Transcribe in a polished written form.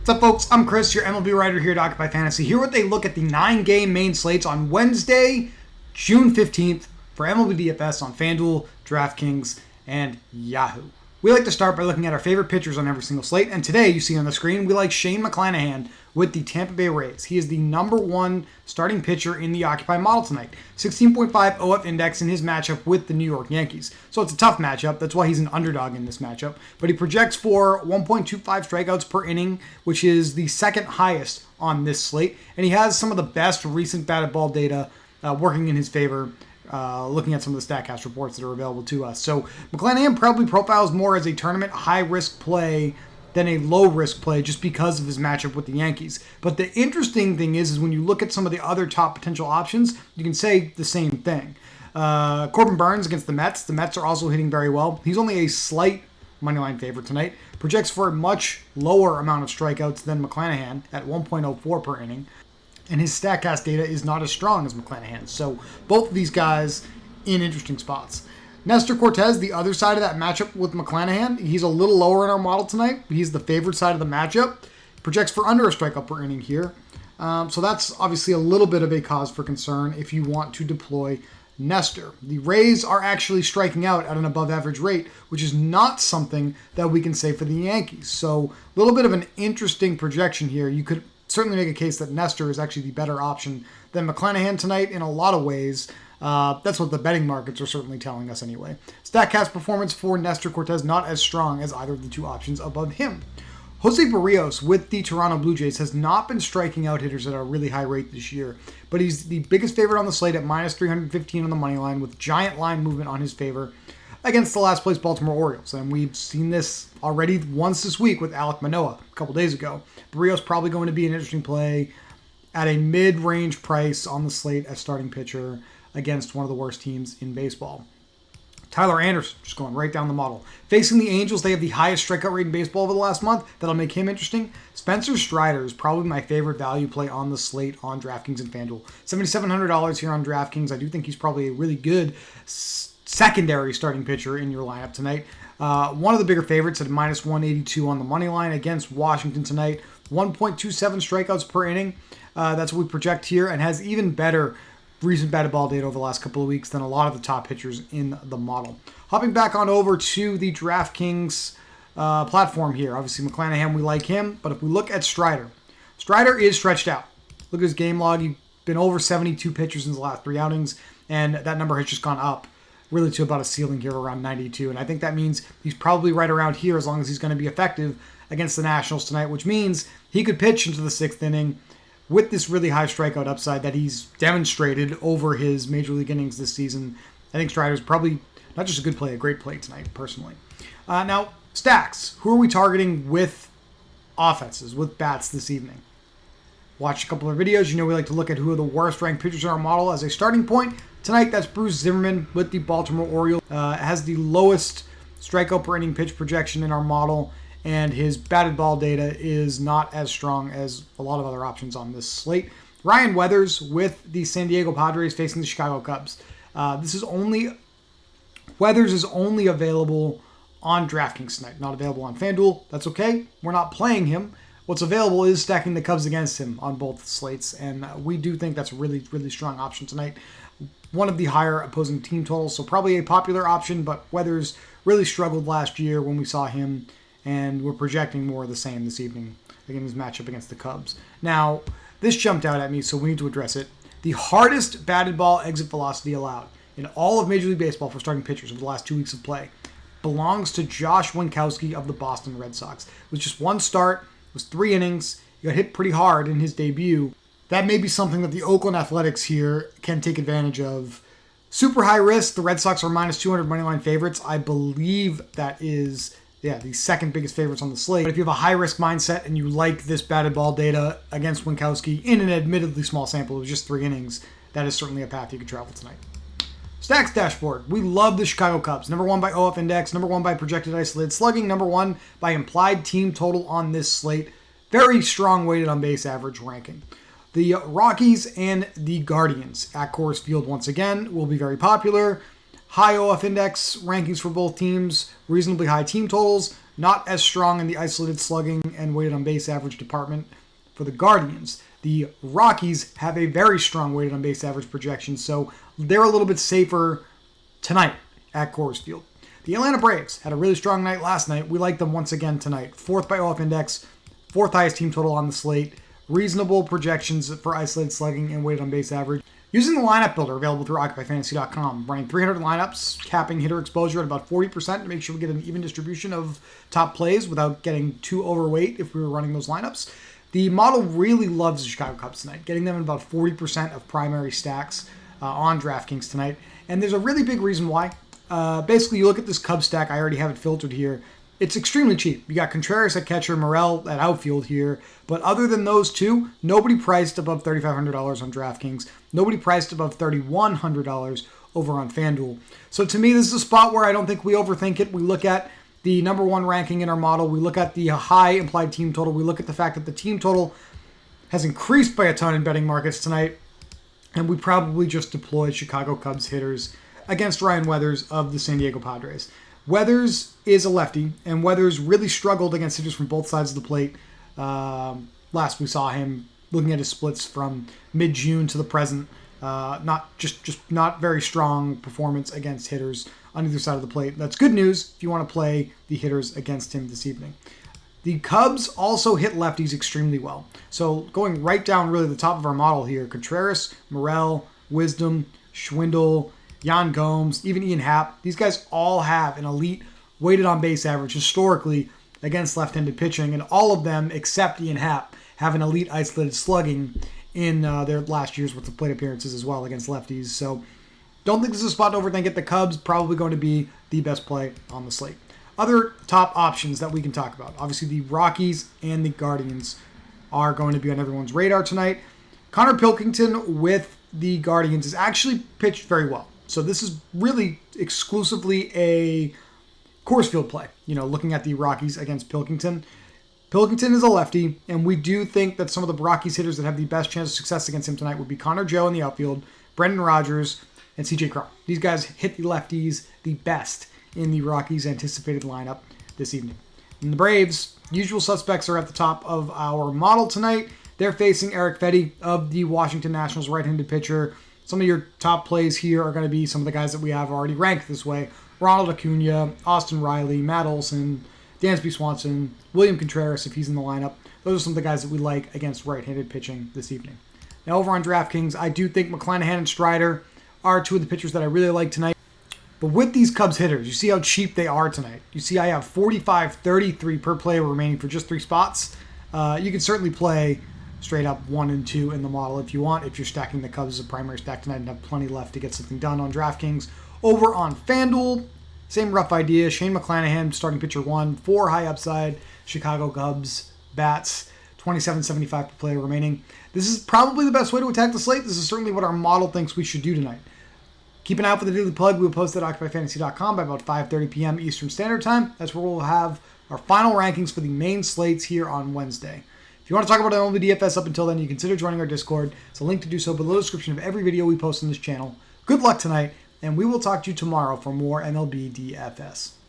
What's up, folks? I'm Chris, your MLB writer here at Occupy Fantasy. Here with a look at the 9-game main slates on Wednesday, June 15th for MLB DFS on FanDuel, DraftKings, and Yahoo. We like to start by looking at our favorite pitchers on every single slate, and today, you see on the screen, we like Shane McClanahan with the Tampa Bay Rays. He is the number one starting pitcher in the Occupy model tonight. 16.5 OF index in his matchup with the New York Yankees. So it's a tough matchup. That's why he's an underdog in this matchup. But he projects for 1.25 strikeouts per inning, which is the second highest on this slate. And he has some of the best recent batted ball data working in his favor. Looking at some of the StatCast reports that are available to us. So McClanahan probably profiles more as a tournament high-risk play than a low-risk play just because of his matchup with the Yankees. But the interesting thing is when you look at some of the other top potential options, you can say the same thing. Corbin Burns against the Mets are also hitting very well. He's only a slight moneyline favorite tonight. Projects for a much lower amount of strikeouts than McClanahan at 1.04 per inning. And his StatCast data is not as strong as McClanahan's. So both of these guys in interesting spots. Nestor Cortes, the other side of that matchup with McClanahan, he's a little lower in our model tonight. He's the favorite side of the matchup. Projects for under a strikeout per inning here. So that's obviously a little bit of a cause for concern if you want to deploy Nestor. The Rays are actually striking out at an above average rate, which is not something that we can say for the Yankees. So a little bit of an interesting projection here. You could certainly make a case that Nestor is actually the better option than McClanahan tonight in a lot of ways. That's what the betting markets are certainly telling us anyway. StatCast performance for Nestor Cortes not as strong as either of the two options above him. Jose Barrios with the Toronto Blue Jays has not been striking out hitters at a really high rate this year, but he's the biggest favorite on the slate at minus 315 on the money line with giant line movement on his favor against the last place Baltimore Orioles. And we've seen this already once this week with Alek Manoah a couple days ago. Barrios probably going to be an interesting play at a mid-range price on the slate as starting pitcher against one of the worst teams in baseball. Tyler Anderson, just going right down the model. Facing the Angels, they have the highest strikeout rate in baseball over the last month. That'll make him interesting. Spencer Strider is probably my favorite value play on the slate on DraftKings and FanDuel. $7,700 here on DraftKings. I do think he's probably a really good secondary starting pitcher in your lineup tonight. One of the bigger favorites at minus 182 on the money line against Washington tonight. 1.27 strikeouts per inning. That's what we project here, and has even better recent batted ball data over the last couple of weeks than a lot of the top pitchers in the model. Hopping back on over to the DraftKings platform here. Obviously, McClanahan, we like him, but if we look at Strider is stretched out. Look at his game log. He's been over 72 pitchers in the last 3 outings, and that number has just gone up really to about a ceiling here around 92. And I think that means he's probably right around here as long as he's going to be effective against the Nationals tonight, which means he could pitch into the 6th inning with this really high strikeout upside that he's demonstrated over his major league innings this season. I think Strider's probably not just a good play, a great play tonight, personally. Now, stacks. Who are we targeting with offenses, with bats this evening? Watch a couple of videos. You know we like to look at who are the worst ranked pitchers in our model as a starting point. Tonight, that's Bruce Zimmerman with the Baltimore Orioles. Has the lowest strikeout per inning pitch projection in our model, and his batted ball data is not as strong as a lot of other options on this slate. Ryan Weathers with the San Diego Padres facing the Chicago Cubs. Weathers is only available on DraftKings tonight, not available on FanDuel. That's okay. We're not playing him. What's available is stacking the Cubs against him on both slates, and we do think that's a really, really strong option tonight. One of the higher opposing team totals, so probably a popular option, but Weathers really struggled last year when we saw him, and we're projecting more of the same this evening in his matchup against the Cubs. Now, this jumped out at me, so we need to address it. The hardest batted ball exit velocity allowed in all of Major League Baseball for starting pitchers over the last 2 weeks of play belongs to Josh Winkowski of the Boston Red Sox. It was just one start, it was 3 innings, he got hit pretty hard in his debut. That may be something that the Oakland Athletics here can take advantage of. Super high risk, the Red Sox are minus 200 moneyline favorites. I believe that is the second biggest favorites on the slate. But if you have a high-risk mindset and you like this batted ball data against Winkowski in an admittedly small sample of just 3 innings, that is certainly a path you could travel tonight. Stacks dashboard. We love the Chicago Cubs. Number 1 by OF index, number 1 by projected isolated slugging, number 1 by implied team total on this slate. Very strong weighted on base average ranking. The Rockies and the Guardians at Coors Field once again will be very popular. High OF index rankings for both teams, reasonably high team totals. not as strong in the isolated slugging and weighted on base average department for the Guardians. The Rockies have a very strong weighted on base average projection, so they're a little bit safer tonight at Coors Field. The Atlanta Braves had a really strong night last night. We like them once again tonight. 4th by OF index, 4th highest team total on the slate. Reasonable projections for isolated slugging and weighted on base average. Using the lineup builder available through OccupyFantasy.com, running 300 lineups, capping hitter exposure at about 40% to make sure we get an even distribution of top plays without getting too overweight if we were running those lineups. The model really loves the Chicago Cubs tonight, getting them in about 40% of primary stacks on DraftKings tonight. And there's a really big reason why. Basically, you look at this Cubs stack, I already have it filtered here. It's extremely cheap. You got Contreras at catcher, Morel at outfield here. But other than those two, nobody priced above $3,500 on DraftKings. Nobody priced above $3,100 over on FanDuel. So to me, this is a spot where I don't think we overthink it. We look at the number one ranking in our model. We look at the high implied team total. We look at the fact that the team total has increased by a ton in betting markets tonight. And we probably just deployed Chicago Cubs hitters against Ryan Weathers of the San Diego Padres. Weathers is a lefty, and Weathers really struggled against hitters from both sides of the plate. Last we saw him looking at his splits from mid-June to the present. Not very strong performance against hitters on either side of the plate. That's good news if you want to play the hitters against him this evening. The Cubs also hit lefties extremely well. So going right down really the top of our model here, Contreras, Morel, Wisdom, Schwindel, Yan Gomes, even Ian Happ, these guys all have an elite weighted on base average historically against left-handed pitching, and all of them except Ian Happ have an elite isolated slugging in their last year's worth of plate appearances as well against lefties. So don't think this is a spot to overthink it. The Cubs probably going to be the best play on the slate. Other top options that we can talk about. Obviously, the Rockies and the Guardians are going to be on everyone's radar tonight. Connor Pilkington with the Guardians has actually pitched very well. So this is really exclusively a Coors Field play. Looking at the Rockies against Pilkington. Pilkington is a lefty, and we do think that some of the Rockies hitters that have the best chance of success against him tonight would be Connor Joe in the outfield, Brendan Rodgers, and CJ Cron. These guys hit the lefties the best in the Rockies' anticipated lineup this evening. And the Braves, usual suspects are at the top of our model tonight. They're facing Eric Fedde of the Washington Nationals, right-handed pitcher. Some of your top plays here are going to be some of the guys that we have already ranked this way. Ronald Acuna, Austin Riley, Matt Olson, Dansby Swanson, William Contreras if he's in the lineup. Those are some of the guys that we like against right-handed pitching this evening. Now over on DraftKings, I do think McClanahan and Strider are two of the pitchers that I really like tonight. But with these Cubs hitters, you see how cheap they are tonight. You see I have $45.33 per player remaining for just 3 spots. You can certainly play straight up 1 and 2 in the model if you want, if you're stacking the Cubs as a primary stack tonight and have plenty left to get something done on DraftKings. Over on FanDuel, same rough idea. Shane McClanahan, starting pitcher 1, 4 high upside, Chicago Cubs bats, $27.75 per player remaining. This is probably the best way to attack the slate. This is certainly what our model thinks we should do tonight. Keep an eye out for the daily plug. We will post at OccupyFantasy.com by about 5:30 p.m. Eastern Standard Time. That's where we'll have our final rankings for the main slates here on Wednesday. If you want to talk about MLB DFS up until then, you consider joining our Discord. It's a link to do so below the description of every video we post on this channel. Good luck tonight, and we will talk to you tomorrow for more MLB DFS.